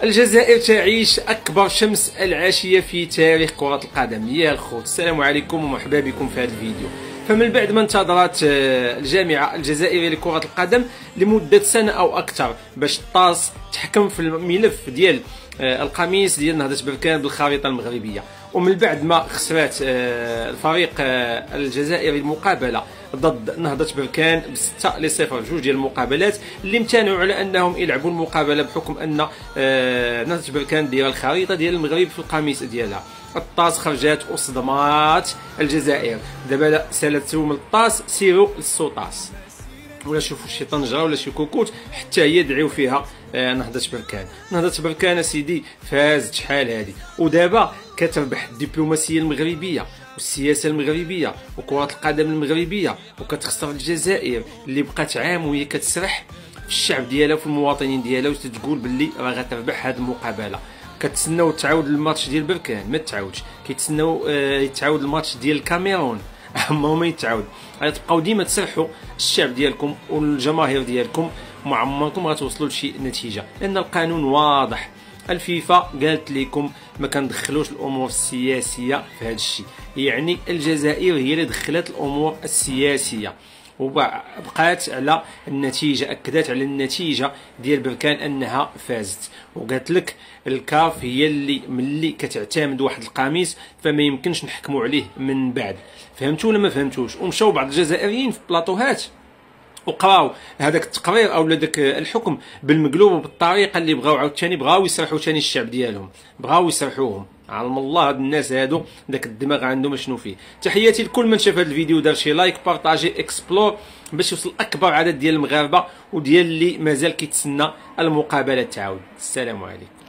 الجزائر تعيش أكبر شمس العاشية في تاريخ كرة القدم. يا الخوت، السلام عليكم ومرحبا بكم في هذا الفيديو. فمن بعد ما انتظرت الجامعة الجزائرية لكرة القدم لمدة سنة أو أكثر باش الطاس تحكم في الملف ديال القميص ديال نهضة بركان بالخريطة المغربية، ومن بعد ما خسرات الفريق الجزائري المقابلة ضد نهضة بركان ب6-0، جوج ديال المقابلات اللي امتنعوا على انهم يلعبوا المقابله بحكم ان نهضة بركان دايره الخريطه ديال المغرب في القميص ديالها. الطاس خرجات وصدمات الجزائر. دابا سالتو من الطاس سيروا للسوطاس، ولا شوفوا شي طنجره ولا شي كوكوت حتى هي دعيو فيها نهضة بركان. نهضة بركان سيدي فازت شحال هادي، ودابا كتربح الدبلوماسيه المغربيه والسياسه المغربيه وكره القدم المغربيه، وكتخسر الجزائر اللي بقات عام وهي كتسرح في الشعب ديالها وفي المواطنين ديالها وتتقول باللي راه غتربح هذه المقابله. كتسناو تعاود الماتش ديال بركان، ما تعاودش. كيتسناو يتعاود الماتش ديال الكاميرون، اما ما يتعاود. غتبقاو ديما تسرحوا الشعب ديالكم والجماهير ديالكم، ما عمركم غتوصلوا لشي نتيجه، لان القانون واضح. الفيفا قالت لكم ما كندخلوش الامور السياسيه في هذا الشيء، يعني الجزائر هي اللي دخلت الامور السياسيه وبقات على النتيجه، اكدت على النتيجه ديال بركان انها فازت، وقالت لك الكاف هي اللي ملي كتعتمد واحد القميص فما يمكنش نحكموا عليه من بعد. فهمتوا ولا ما فهمتوش؟ ومشاو بعض الجزائريين في بلاطوهات وقراو هذاك التقرير او داك الحكم بالمقلوب وبالطريقه اللي بغاو عاوتاني بغاو يسرحوا ثاني الشعب ديالهم، بغاو يسرحوهم. علم الله هاد الناس هادو داك الدماغ عندهم شنو فيه. تحياتي لكل من شاف هذا الفيديو، دار شي لايك، بارطاجي، اكسبلور باش يوصل اكبر عدد ديال المغاربه وديال اللي مازال كيتسنى المقابله تعاود. السلام عليكم.